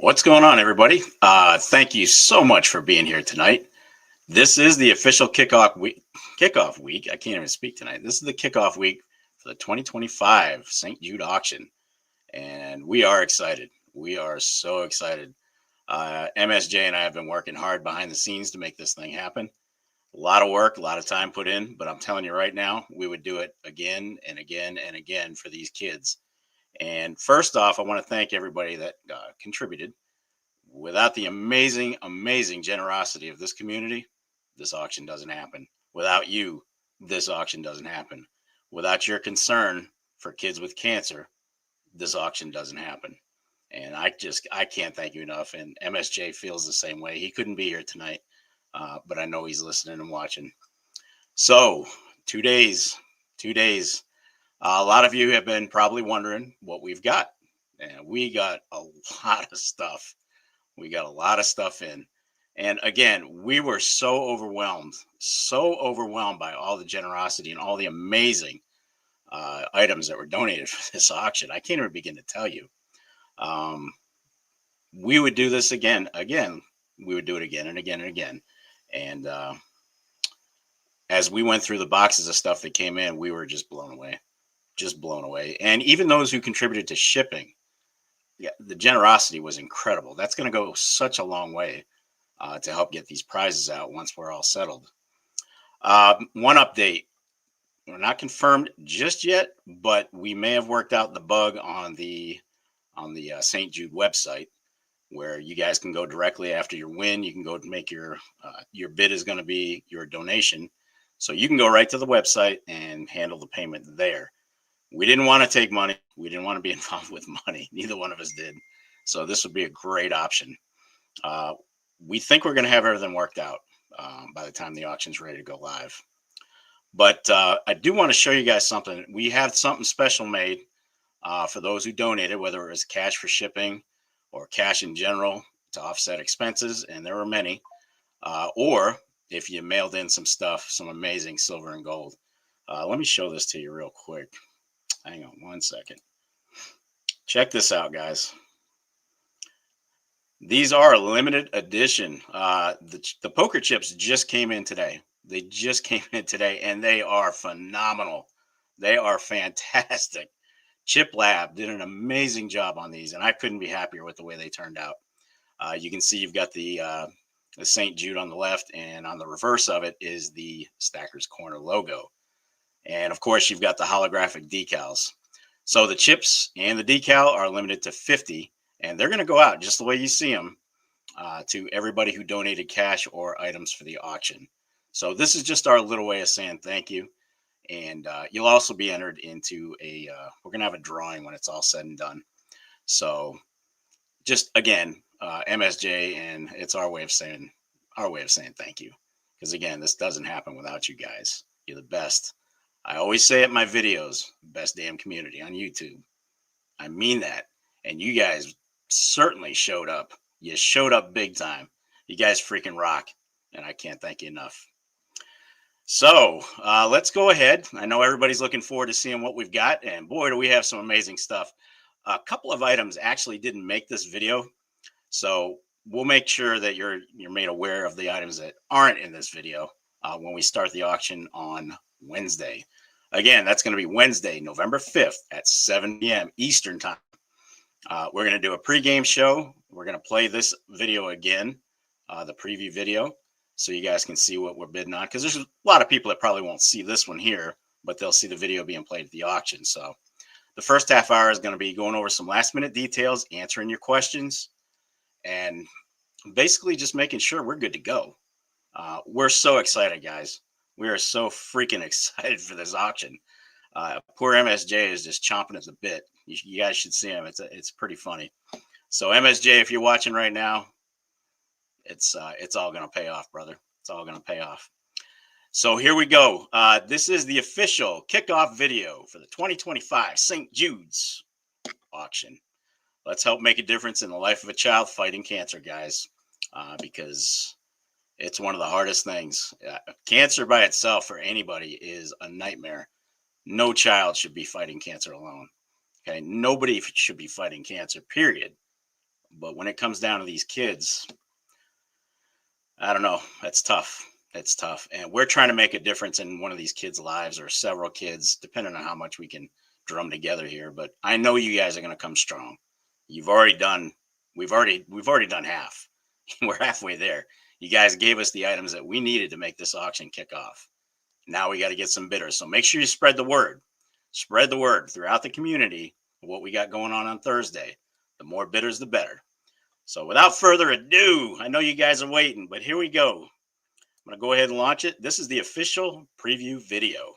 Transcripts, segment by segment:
What's going on, everybody? Thank you so much for being here tonight. This is the official kickoff week. I can't even speak tonight. This is the kickoff week for the 2025 St. Jude auction, and we are excited. We are so excited. MSJ and I have been working hard behind the scenes to make this thing happen. A lot of work, a lot of time put in, but I'm telling you right now, we would do it again and again and again for these kids. And first off, I want to thank everybody that contributed. Without the amazing, amazing generosity of this community, this auction doesn't happen. Without you, this auction doesn't happen. Without your concern for kids with cancer, this auction doesn't happen. And I can't thank you enough. And MSJ feels the same way. He couldn't be here tonight, but I know he's listening and watching. So 2 days, 2 days. A lot of you have been probably wondering what we've got. And we got a lot of stuff. We got a lot of stuff in. And again, we were so overwhelmed by all the generosity and all the amazing items that were donated for this auction. I can't even begin to tell you. We would do this again. We would do it again and again and again. And as we went through the boxes of stuff that came in, we were just blown away. And even those who contributed to shipping, yeah, the generosity was incredible. That's going to go such a long way to help get these prizes out once we're all settled. One update: we're not confirmed just yet, but we may have worked out the bug on the St. Jude website, where you guys can go directly after your win. You can go make your bid is going to be your donation, so you can go right to the website and handle the payment there. We didn't want to take money. We didn't want to be involved with money. Neither one of us did. So this would be a great option. We think we're going to have everything worked out by the time the auction's ready to go live. But I do want to show you guys something. We have something special made for those who donated, whether it was cash for shipping or cash in general to offset expenses, and there were many, or if you mailed in some stuff, some amazing silver and gold. Let me show this to you real quick. Hang on one second. Check this out, guys. These are a limited edition. The poker chips just came in today. They just came in today, and they are phenomenal. They are fantastic. Chip Lab did an amazing job on these, and I couldn't be happier with the way they turned out. You can see you've got the St. Jude on the left, and on the reverse of it is the Stacker's Corner logo. And of course, you've got the holographic decals. So the chips and the decal are limited to 50, and they're going to go out just the way you see them to everybody who donated cash or items for the auction. So this is just our little way of saying thank you. And you'll also be entered into we're going to have a drawing when it's all said and done. So just again, MSJ, and it's our way of saying thank you. Because again, this doesn't happen without you guys. You're the best. I always say it in my videos, best damn community on YouTube. I mean that. And you guys certainly showed up. You showed up big time. You guys freaking rock. And I can't thank you enough. So let's go ahead. I know everybody's looking forward to seeing what we've got. And boy, do we have some amazing stuff. A couple of items actually didn't make this video. So we'll make sure that you're made aware of the items that aren't in this video when we start the auction on Wednesday. Again, that's going to be Wednesday, November 5th at 7 p.m. Eastern time. We're going to do a pregame show. We're going to play this video again, the preview video, so you guys can see what we're bidding on. Because there's a lot of people that probably won't see this one here, but they'll see the video being played at the auction. So the first half hour is going to be going over some last minute details, answering your questions, and basically just making sure we're good to go. We're so excited, guys. We are so freaking excited for this auction. Poor MSJ is just chomping at the bit. You guys should see him. It's pretty funny. So MSJ, if you're watching right now, it's all going to pay off, brother. It's all going to pay off. So here we go. This is the official kickoff video for the 2025 St. Jude's auction. Let's help make a difference in the life of a child fighting cancer, guys, because it's one of the hardest things. Cancer by itself for anybody is a nightmare. No child should be fighting cancer alone. Okay, nobody should be fighting cancer, period, But when it comes down to these kids, I don't know. That's tough. That's tough. And we're trying to make a difference in one of these kids' lives, or several kids, depending on how much we can drum together here. But I know you guys are going to come strong. You've already done, we've already done half. We're halfway there. You guys gave us the items that we needed to make this auction kick off. Now we got to get some bidders. So make sure you spread the word. Spread the word throughout the community of what we got going on Thursday. The more bidders, the better. So without further ado, I know you guys are waiting, but here we go. I'm going to go ahead and launch it. This is the official preview video.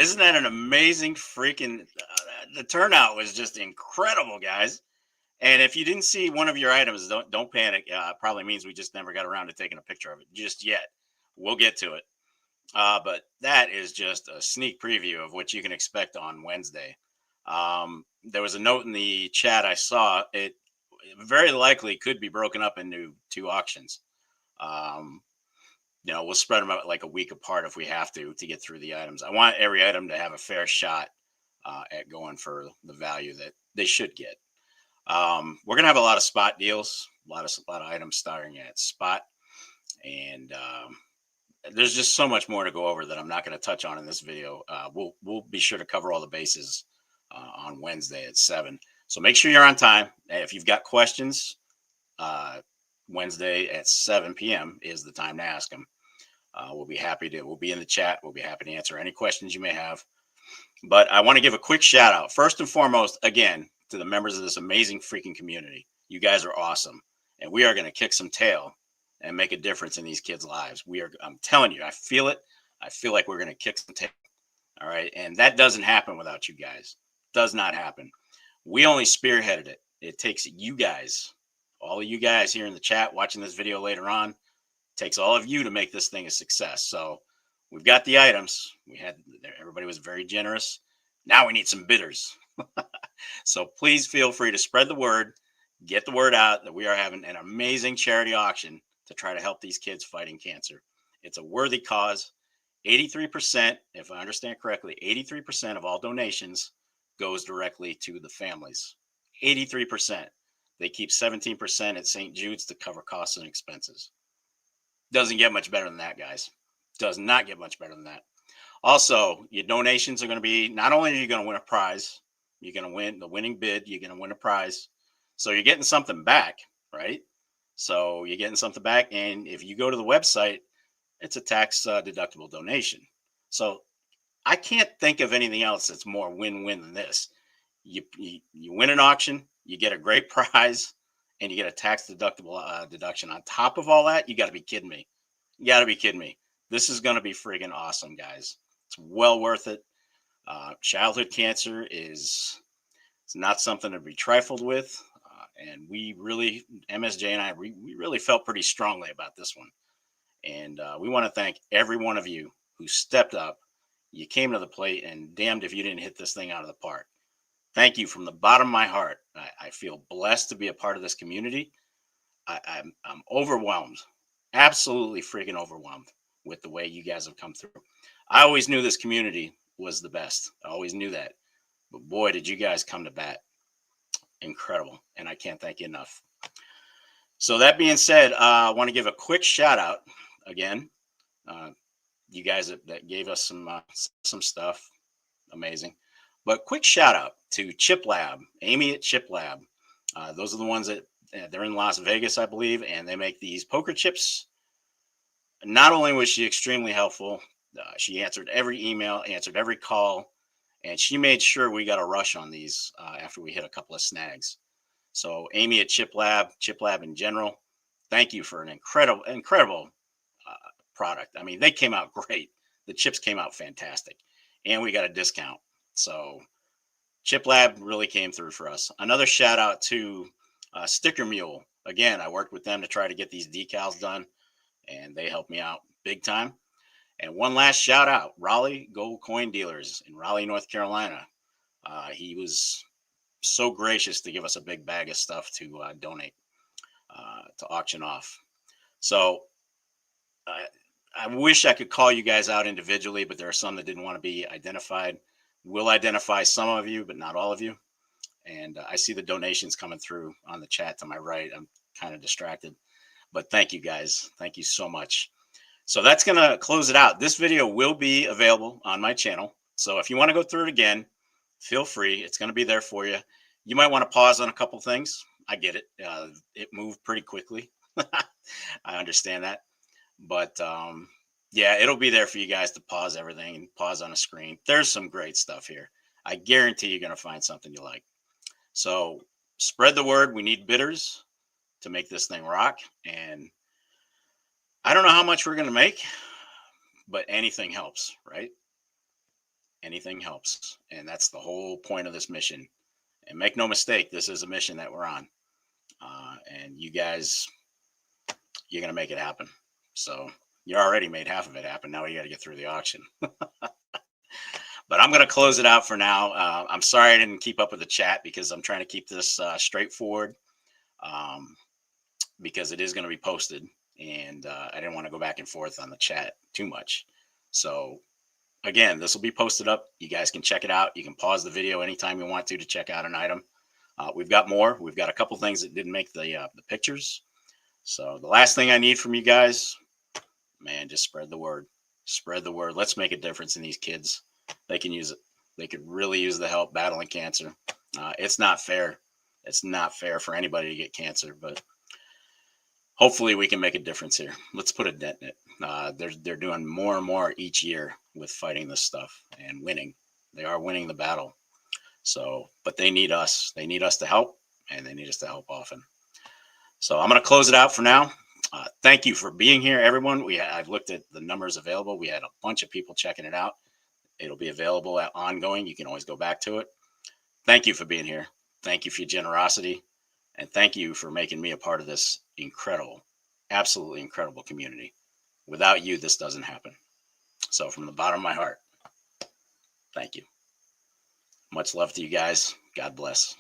Isn't that an amazing freaking? The turnout was just incredible, guys. And if you didn't see one of your items, don't panic. Probably means we just never got around to taking a picture of it just yet. We'll get to it. But that is just a sneak preview of what you can expect on Wednesday. There was a note in the chat I saw. It very likely could be broken up into two auctions. Um, we'll spread them out like a week apart if we have to get through the items. I want every item to have a fair shot at going for the value that they should get. We're gonna have a lot of spot deals, a lot of items starting at spot, and there's just so much more to go over that I'm not going to touch on in this video. We'll be sure to cover all the bases on Wednesday at 7. So make sure you're on time. If you've got questions, Wednesday at 7 p.m. is the time to ask them. We'll be in the chat. We'll be happy to answer any questions you may have. But I want to give a quick shout out, first and foremost, again, to the members of this amazing freaking community. You guys are awesome. And we are going to kick some tail and make a difference in these kids' lives. I'm telling you, I feel it. I feel like we're going to kick some tail. All right. And that doesn't happen without you guys. Does not happen. We only spearheaded it. It takes you guys, all of you guys here in the chat watching this video later on, takes all of you to make this thing a success. So we've got the items. Everybody was very generous. Now we need some bidders. So please feel free to spread the word, get the word out that we are having an amazing charity auction to try to help these kids fighting cancer. It's a worthy cause. 83%, if I understand correctly, 83% of all donations goes directly to the families. 83%. They keep 17% at St. Jude's to cover costs and expenses. Doesn't get much better than that, guys. Does not get much better than that. Also, your donations are going to be, not only are you going to win a prize, you're going to win the winning bid, you're going to win a prize. So you're getting something back, right? So you're getting something back. And if you go to the website, it's a tax deductible donation. So I can't think of anything else that's more win-win than this. You win an auction, you get a great prize, and you get a tax deductible deduction. On top of all that, you got to be kidding me. You got to be kidding me. This is going to be friggin' awesome, guys. It's well worth it. Childhood cancer is not something to be trifled with. And we really, MSJ and I, we really felt pretty strongly about this one. And we want to thank every one of you who stepped up. You came to the plate, and damned if you didn't hit this thing out of the park. Thank you from the bottom of my heart. I feel blessed to be a part of this community. I'm overwhelmed, absolutely freaking overwhelmed with the way you guys have come through. I always knew this community was the best. I always knew that. But boy, did you guys come to bat. Incredible. And I can't thank you enough. So that being said, I want to give a quick shout out again. You guys that gave us some stuff. Amazing. But quick shout out to Chip Lab, Amy at Chip Lab. Those are the ones that they're in Las Vegas, I believe, and they make these poker chips. Not only was she extremely helpful, she answered every email, answered every call, and she made sure we got a rush on these after we hit a couple of snags. So Amy at Chip Lab in general, thank you for an incredible product. I mean, they came out great. The chips came out fantastic, and we got a discount. So Chip Lab really came through for us. Another shout out to Sticker Mule. Again, I worked with them to try to get these decals done, and they helped me out big time. And one last shout out, Raleigh Gold Coin Dealers in Raleigh, North Carolina. He was so gracious to give us a big bag of stuff to donate, to auction off. So I wish I could call you guys out individually, but there are some that didn't want to be identified. We'll identify some of you, but not all of you. And I see the donations coming through on the chat to my right. I'm kind of distracted, but thank you guys. Thank you so much. So that's going to close it out. This video will be available on my channel. So if you want to go through it again, feel free. It's going to be there for you. You might want to pause on a couple things. I get it. It moved pretty quickly. I understand that. But yeah, it'll be there for you guys to pause everything and pause on a screen. There's some great stuff here. I guarantee you're going to find something you like. So spread the word. We need bidders to make this thing rock. And I don't know how much we're going to make, but anything helps, right? Anything helps. And that's the whole point of this mission. And make no mistake, this is a mission that we're on. And you guys, you're going to make it happen. So you already made half of it happen. Now you got to get through the auction. But I'm going to close it out for now. I'm sorry I didn't keep up with the chat because I'm trying to keep this straightforward, um, because it is going to be posted. And I didn't want to go back and forth on the chat too much. So again, this will be posted up. You guys can check it out. You can pause the video anytime you want to check out an item. We've got more. We've got a couple things that didn't make the pictures. So the last thing I need from you guys, man, just spread the word. Spread the word. Let's make a difference in these kids. They can use it. They could really use the help battling cancer. It's not fair. It's not fair for anybody to get cancer, but hopefully we can make a difference here. Let's put a dent in it. They're doing more and more each year with fighting this stuff and winning. They are winning the battle. So, but they need us. They need us to help, and they need us to help often. So I'm going to close it out for now. Thank you for being here, everyone. I've looked at the numbers available. We had a bunch of people checking it out. It'll be available at ongoing. You can always go back to it. Thank you for being here. Thank you for your generosity. And thank you for making me a part of this incredible, absolutely incredible community. Without you, this doesn't happen. So from the bottom of my heart, thank you. Much love to you guys. God bless.